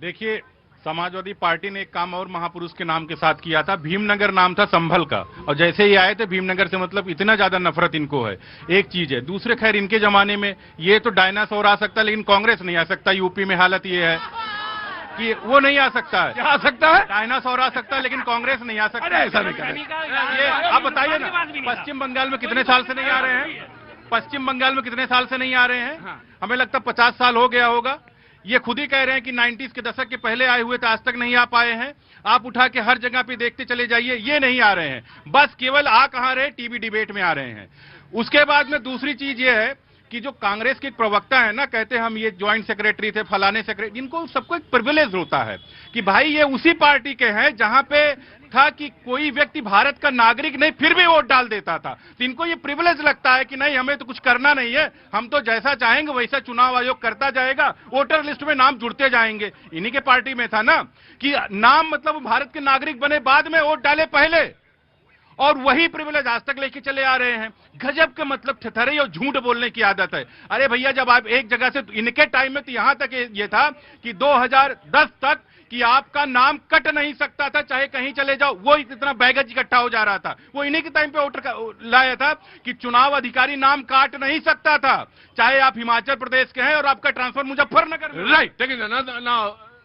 देखिए, समाजवादी पार्टी ने एक काम और महापुरुष के नाम के साथ किया था। भीमनगर नाम था संभल का, और जैसे ही आए थे भीमनगर से मतलब इतना ज्यादा नफरत इनको है। एक चीज है। दूसरे, खैर इनके जमाने में ये तो डायनासोर आ सकता है, लेकिन कांग्रेस नहीं आ सकता। यूपी में हालत ये है कि वो नहीं आ सकता है। क्या आ सकता है? डायनासोर आ सकता है, लेकिन कांग्रेस नहीं आ सकता। ऐसा नहीं करें। ये आप बताइए ना, पश्चिम बंगाल में कितने साल से नहीं आ रहे हैं? पश्चिम बंगाल में कितने साल से नहीं आ रहे हैं? हमें लगता 50 साल हो गया होगा। ये खुद ही कह रहे हैं कि 90s के दशक के पहले आए हुए तो आज तक नहीं आ पाए हैं। आप उठा के हर जगह पे देखते चले जाइए, ये नहीं आ रहे हैं। बस केवल आ कहां रहे, टीवी डिबेट में आ रहे हैं। उसके बाद में दूसरी चीज ये है कि जो कांग्रेस के एक प्रवक्ता है ना, कहते हैं हम ये ज्वाइंट सेक्रेटरी थे, फलाने सेक्रेटरी, इनको सबको एक प्रिविलेज होता है कि भाई ये उसी पार्टी के हैं जहां पे था कि कोई व्यक्ति भारत का नागरिक नहीं फिर भी वोट डाल देता था। तो इनको ये प्रिविलेज लगता है कि नहीं, हमें तो कुछ करना नहीं है, हम तो जैसा चाहेंगे वैसा चुनाव आयोग करता जाएगा, वोटर लिस्ट में नाम जुड़ते जाएंगे। इन्हीं के पार्टी में था ना कि नाम मतलब भारत के नागरिक बने, बाद में वोट डाले पहले, और वही प्रिविलेज आज तक लेके चले आ रहे हैं। गजब के मतलब ठठरी और झूठ बोलने की आदत है। अरे भैया, जब आप एक जगह से, इनके टाइम में तो यहां तक ये था कि 2010 तक कि आपका नाम कट नहीं सकता था, चाहे कहीं चले जाओ, वो इतना बैगेज इकट्ठा हो जा रहा था। वो इन्हीं के टाइम पे वोटर लाया था कि चुनाव अधिकारी नाम काट नहीं सकता था, चाहे आप हिमाचल प्रदेश के हैं और आपका ट्रांसफर मुजफ्फरनगर में। राइट,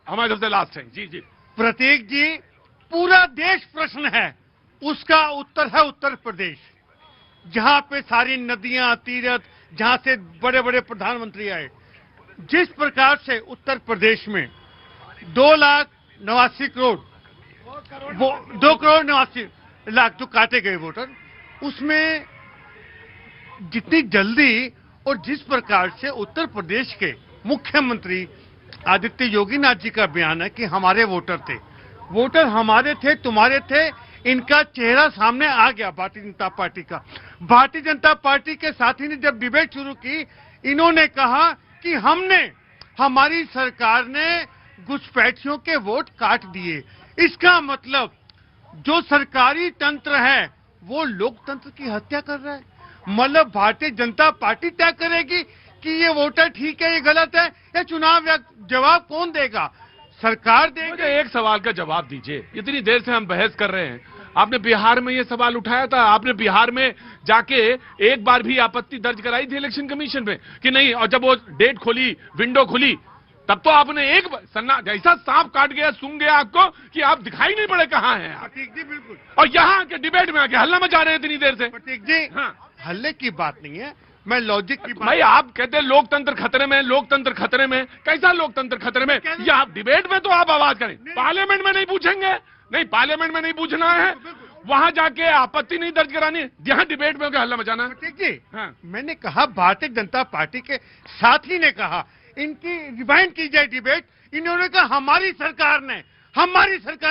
हमारे तरफ से लास्ट है। जी जी प्रतीक जी, पूरा देश प्रश्न है, उसका उत्तर है उत्तर प्रदेश, जहां पे सारी नदियां, तीर्थ, जहां से बड़े बड़े प्रधानमंत्री आए। जिस प्रकार से उत्तर प्रदेश में 2,89,00,000 वो 2,89,00,000 जो काटे गए वोटर, उसमें जितनी जल्दी और जिस प्रकार से उत्तर प्रदेश के मुख्यमंत्री आदित्य योगी नाथ जी का बयान है कि हमारे वोटर थे, वोटर हमारे थे, तुम्हारे थे, इनका चेहरा सामने आ गया भारतीय जनता पार्टी का। भारतीय जनता पार्टी के साथी ने जब डिबेट शुरू की, इन्होंने कहा कि हमारी सरकार ने घुसपैठियों के वोट काट दिए। इसका मतलब जो सरकारी तंत्र है वो लोकतंत्र की हत्या कर रहा है। मतलब भारतीय जनता पार्टी तय करेगी कि ये वोटर ठीक है, ये गलत है, या चुनाव या जवाब कौन देगा? सरकार देगी। मुझे एक सवाल का जवाब दीजिए। इतनी देर से हम बहस कर रहे हैं, आपने बिहार में ये सवाल उठाया था? आपने बिहार में जाके एक बार भी आपत्ति दर्ज कराई थी इलेक्शन कमीशन में कि नहीं? और जब वो डेट खोली, विंडो खुली, तब तो आपने एक सन्ना जैसा सांप काट गया, सूंघ गया आपको कि आप दिखाई नहीं पड़े कहां हैं आप। प्रतीक जी बिल्कुल। और यहाँ के डिबेट में आके हल्ला मचा रहे हैं इतनी देर से। प्रतीक जी, हाँ, हल्ले की बात नहीं है, मैं लॉजिक की बात। भाई आप कहते हैं लोकतंत्र खतरे में, लोकतंत्र खतरे में। कैसा लोकतंत्र खतरे में? या आप डिबेट में तो आप आवाज करें, पार्लियामेंट में नहीं पूछेंगे? नहीं, पार्लियामेंट में नहीं पूछना है, वहां जाके आपत्ति नहीं दर्ज करानी, यहाँ डिबेट में होकर हल्ला मचाना है। प्रतीक जी, हाँ। मैंने कहा भारतीय जनता पार्टी के साथी ने कहा इनकी रिवाइंड की जाए डिबेट। इन्होंने कहा हमारी सरकार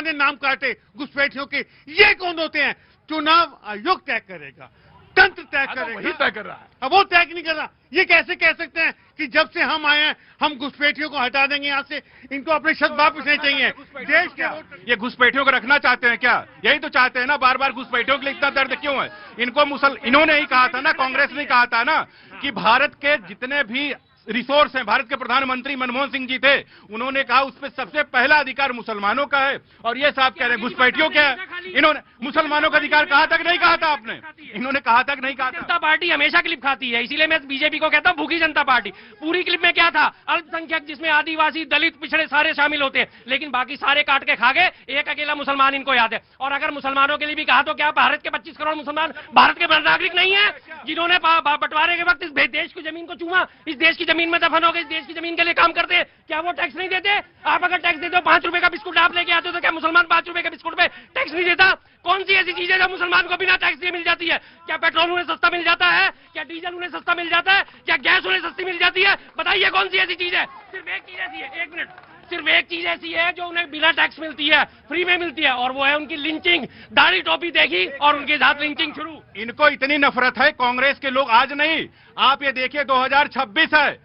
ने नाम काटे घुसपैठियों के। ये कौन होते हैं? चुनाव आयोग तय करेगा, तंत्र तय करेगा। वही तय कर रहा है। अब वो तय नहीं कर रहा। ये कैसे कह सकते हैं कि जब से हम आए हैं हम घुसपैठियों को हटा देंगे यहाँ से? इनको अपने शब्द वापस नहीं चाहिए। देश क्या ये घुसपैठियों को रखना चाहते हैं क्या? यही तो चाहते हैं ना, बार बार घुसपैठियों के लिए इतना दर्द क्यों है इनको? इन्होंने ही कहा था ना, कांग्रेस ने कहा था ना कि भारत के जितने भी रिसोर्स हैं, भारत के प्रधानमंत्री मनमोहन सिंह जी थे, उन्होंने कहा उस पर सबसे पहला अधिकार मुसलमानों का है, और ये साहब कह रहे हैं घुसपैठियों का है। इन्होंने मुसलमानों का अधिकार कहा तक नहीं कहा था आपने? इन्होंने कहा तक नहीं कहा था? जनता पार्टी हमेशा क्लिप खाती है, इसीलिए मैं बीजेपी को कहता हूं भूखी जनता पार्टी। पूरी क्लिप में क्या था? अल्पसंख्यक, जिसमें आदिवासी, दलित, पिछड़े सारे शामिल होते हैं, लेकिन बाकी सारे काट के खा गए, एक अकेला मुसलमान इनको याद है। और अगर मुसलमानों के लिए भी कहा तो क्या भारत के 25 करोड़ मुसलमान भारत के नागरिक नहीं है, जिन्होंने बंटवारे के वक्त इस देश की जमीन को चूमा, इस देश की जमीन में दफन हो गए, इस देश की जमीन के लिए काम करते हैं? क्या वो टैक्स नहीं देते? आप अगर टैक्स देते हो, 5 रुपए का बिस्कुट आप लेके आते हो, तो क्या मुसलमान 5 रुपए के बिस्कुट पे टैक्स नहीं देता? कौन सी ऐसी चीज है जो मुसलमान को बिना टैक्स दिए मिल जाती है? क्या पेट्रोल उन्हें सस्ता मिल जाता है? क्या डीजल उन्हें सस्ता मिल जाता है? क्या गैस उन्हें सस्ती मिल जाती है? बताइए कौन सी ऐसी चीज है? सिर्फ एक चीज ऐसी है, 1 मिनट, सिर्फ एक चीज ऐसी है जो उन्हें बिना टैक्स मिलती है, फ्री में मिलती है, और वो है उनकी लिंचिंग। दाढ़ी टोपी देखी और उनके साथ लिंचिंग शुरू। इनको इतनी नफरत है कांग्रेस के लोग, आज नहीं, आप ये देखिए 2026 है,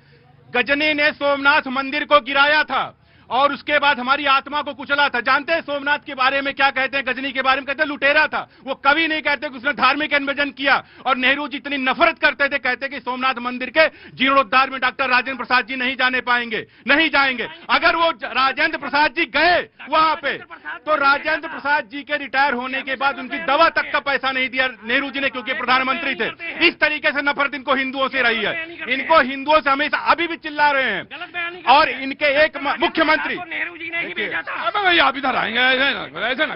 गजनी ने सोमनाथ मंदिर को गिराया था और उसके बाद हमारी आत्मा को कुचला था। जानते हैं सोमनाथ के बारे में क्या कहते हैं, गजनी के बारे में कहते हैं लुटेरा था। वो कभी नहीं कहते कि उसने धार्मिक इन्वेजन किया। और नेहरू जी इतनी नफरत करते थे, कहते कि सोमनाथ मंदिर के जीर्णोद्धार में डॉक्टर राजेंद्र प्रसाद जी नहीं जाने पाएंगे, नहीं जाएंगे। अगर वो राजेंद्र प्रसाद जी गए वहां पे, तो राजेंद्र प्रसाद जी के रिटायर होने के बाद उनकी दवा तक का पैसा नहीं दिया नेहरू जी ने, क्योंकि प्रधानमंत्री थे। इस तरीके से नफरत इनको हिंदुओं से रही है। इनको हिंदुओं से हमेशा अभी भी चिल्ला रहे हैं। और इनके एक मुख्यमंत्री, नेहरू जी ने ही भेजा था। अबे भाई आप इधर आएंगे, ऐसे ना,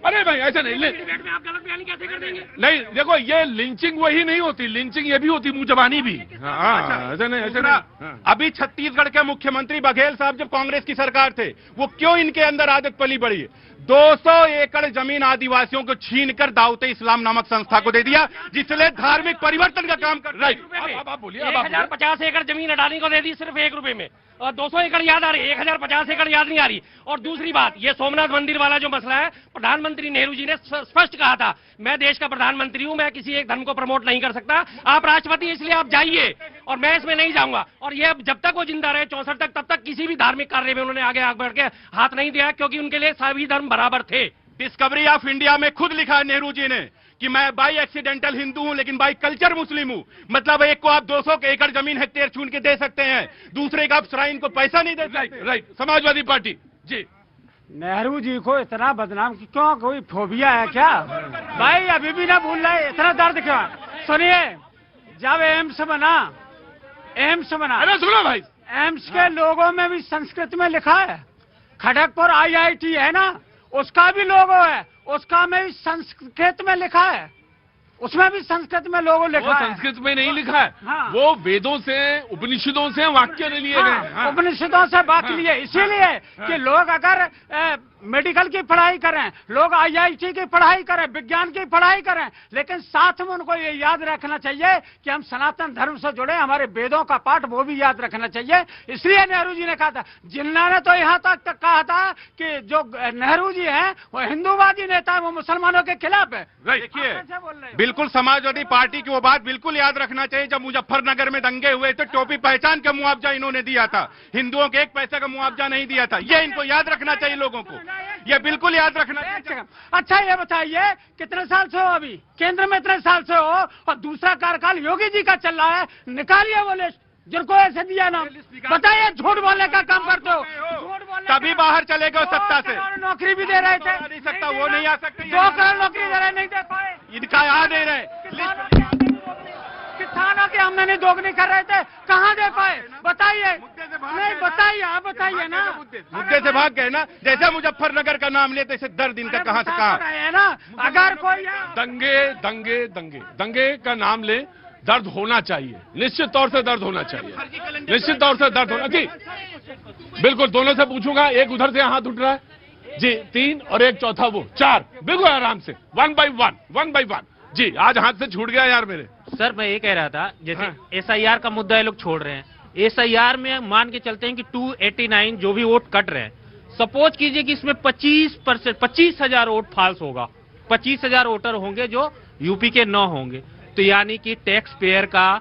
अरे भाई ऐसे नहीं, डिबेट में आप गलत बयानी कैसे कर देंगे? नहीं देखो ये लिंचिंग वही नहीं होती, लिंचिंग ये भी होती मुंह जबानी भी। हाँ, ऐसे नहीं, ऐसे नहीं। अभी छत्तीसगढ़ के मुख्यमंत्री बघेल साहब जब कांग्रेस की सरकार थे, वो क्यों इनके अंदर आदत पली बड़ी? 200 एकड़ जमीन आदिवासियों को छीनकर दाऊद इस्लाम नामक संस्था को दे दिया, जिसने धार्मिक परिवर्तन का काम कर। राइट, अब आप बोलिए। 1050 एकड़ जमीन अडानी को दे दी सिर्फ 1 रुपए में। और 200 एकड़ याद आ रही, 1050 एकड़ याद नहीं आ रही। और दूसरी बात, ये सोमनाथ मंदिर वाला जो मसला है, प्रधानमंत्री नेहरू जी ने स्पष्ट कहा था, मैं देश का प्रधानमंत्री हूं, मैं किसी एक धर्म को प्रमोट नहीं कर सकता। आप राष्ट्रपति, इसलिए आप जाइए, और मैं इसमें नहीं जाऊंगा। और ये जब तक वो जिंदा रहे 64 तक, तब तक किसी भी धार्मिक कार्य में उन्होंने आगे बढ़ के हाथ नहीं दिया, क्योंकि उनके लिए सभी धर्म बराबर थे। डिस्कवरी ऑफ इंडिया में खुद लिखा है नेहरू जी ने कि मैं बाई एक्सीडेंटल हिंदू हूं, लेकिन बाई कल्चर मुस्लिम हूं। मतलब एक को आप 200 एकड़ जमीन हेक्टेयर छून के दे सकते हैं, दूसरे का आप श्राइन को पैसा नहीं दे सकते। राइट, समाजवादी पार्टी जी। नेहरू जी को इतना बदनाम क्यों, कोई फोबिया है क्या? भाई अभी भी ना भूल रहे, इतना दर्द क्यों? सुनिए, जब एम्स बना, अरे सुनो भाई, एम्स के लोगों में भी संस्कृत में लिखा है। खड़गपुर IIT है ना, उसका भी लोगो है, उसका में भी संस्कृत में लिखा है, उसमें भी संस्कृत में लोगो लिखा है। संस्कृत में नहीं लिखा है। हाँ। वो वेदों से, उपनिषदों से वाक्य लिए गए हैं। हाँ, उपनिषदों से बात लिए, इसीलिए कि लोग अगर मेडिकल की पढ़ाई करें, लोग IIT की पढ़ाई करें, विज्ञान की पढ़ाई करें, लेकिन साथ में उनको ये याद रखना चाहिए कि हम सनातन धर्म से जुड़े, हमारे वेदों का पाठ वो भी याद रखना चाहिए। इसलिए नेहरू जी ने कहा था। जिन्ना ने तो यहाँ तक कहा था कि जो नेहरू जी हैं वो हिंदूवादी नेता है, वो मुसलमानों के खिलाफ है। देखिए, बिल्कुल समाजवादी पार्टी की वो बात बिल्कुल याद रखना चाहिए। जब मुजफ्फरनगर में दंगे हुए तो टोपी पहचान का मुआवजा इन्होंने दिया था, हिंदुओं के 1 पैसे का मुआवजा नहीं दिया था। ये इनको याद रखना चाहिए, लोगों को ये बिल्कुल याद रखना चाहिए। अच्छा ये बताइए, कितने साल से हो अभी केंद्र में? इतने साल से हो, और दूसरा कार्यकाल योगी जी का चल रहा है। निकालिए वो लिस्ट जिनको ऐसे दिया ना, बताइए। झूठ बोलने का काम करते हो, झूठ बोलने तभी बाहर चले गए सत्ता से। नौकरी भी दे रहे थे, नहीं सकता, वो नहीं आ सकते। 2 करोड़ नौकरी दे रहे, नहीं दे पाए। इनका आ नहीं रहे। किसानों की आमदनी दोगुनी कर रहे थे, कहाँ दे पाए? बताइए। नहीं बताइए, आप बताइए ना। मुद्दे से भाग गए ना, जैसे मुजफ्फरनगर का नाम लेते ऐसे दर्द इनका कहाँ से कहाँ है ना। अगर कोई दंगे का नाम ले, दर्द होना चाहिए, निश्चित तौर से दर्द होना चाहिए, निश्चित तौर से दर्द होना जी। बिल्कुल, दोनों से पूछूंगा। एक उधर से हाथ उठ रहा है जी, 3 और एक चौथा वो 4। बिल्कुल आराम से, 1 by 1 जी। आज हाथ से छूट गया यार मेरे। सर मैं ये कह रहा था, जैसे SIR का मुद्दा ये लोग छोड़ रहे हैं। SIR में मान के चलते हैं कि 289 जो भी वोट कट रहे हैं, सपोज कीजिए कि इसमें 25%, 25,000 वोट फॉल्स होगा, 25,000 वोटर होंगे जो यूपी के 9 होंगे, तो यानी कि टैक्स पेयर का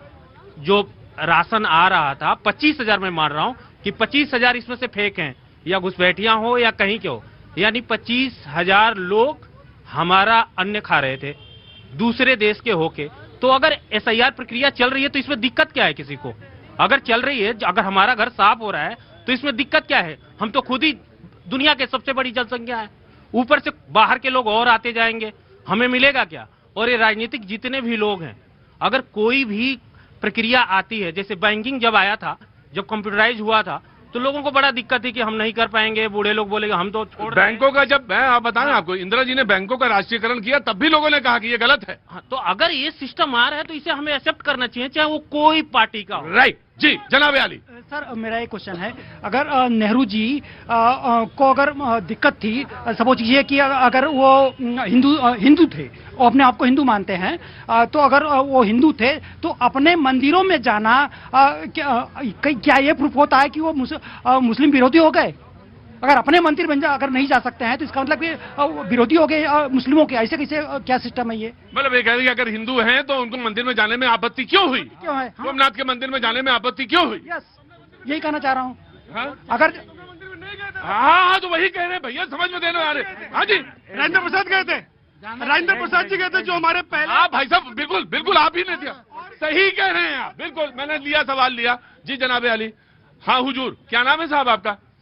जो राशन आ रहा था 25,000, मैं मान रहा हूं कि 25,000 इसमें से फेक हैं, या घुसपैठियां हो या कहीं के हो, यानी 25,000 लोग हमारा अन्न खा रहे थे दूसरे देश के होके। तो अगर SIR प्रक्रिया चल रही है तो इसमें दिक्कत क्या है किसी को? अगर चल रही है, अगर हमारा घर साफ हो रहा है तो इसमें दिक्कत क्या है? हम तो खुद ही दुनिया के सबसे बड़ी जनसंख्या है, ऊपर से बाहर के लोग और आते जाएंगे, हमें मिलेगा क्या? और ये राजनीतिक जितने भी लोग हैं, अगर कोई भी प्रक्रिया आती है, जैसे बैंकिंग जब आया था, जब कंप्यूटराइज हुआ था, तो लोगों को बड़ा दिक्कत थी कि हम नहीं कर पाएंगे, बूढ़े लोग बोलेंगे हम तो छोड़ बैंकों का, जब मैं आप बताएं आपको, इंदिरा जी ने बैंकों का राष्ट्रीयकरण किया तब भी लोगों ने कहा कि ये गलत है। हाँ, तो अगर ये सिस्टम आ रहा है तो इसे हमें एक्सेप्ट करना चाहिए, चाहे वो कोई पार्टी का हो। राइट जी, जनाब आली। सर मेरा एक क्वेश्चन है, अगर नेहरू जी को अगर दिक्कत थी, सपोज कीजिए कि अगर वो हिंदू थे, वो अपने आप को हिंदू मानते हैं, तो अगर वो हिंदू थे तो अपने मंदिरों में जाना क्या ये प्रूफ होता है कि वो मुस्लिम विरोधी हो गए? अगर अपने मंदिर में अगर नहीं जा सकते हैं तो इसका मतलब कि विरोधी हो गए मुस्लिमों के, ऐसे कैसे, क्या सिस्टम है ये? मतलब ये कह रही है अगर हिंदू हैं तो उनको मंदिर में जाने में आपत्ति क्यों हुई? क्यों है? सोमनाथ के मंदिर में जाने में आपत्ति क्यों हुई? यस, यही कहना चाह रहा हूँ। हाँ? अगर मंदिर में नहीं गए थे हाँ, तो वही कह रहे हैं भैया, समझ में देने वाले। हाँ जी, राजेंद्र प्रसाद गए थे, राजेंद्र प्रसाद जी गए थे, जो हमारे पहले। हाँ भाई साहब, बिल्कुल बिल्कुल आप ही ने दिया, सही कह रहे हैं आप, बिल्कुल मैंने लिया, सवाल लिया जी। जनाबे अली, हाँ हुजूर, क्या नाम है साहब आपका?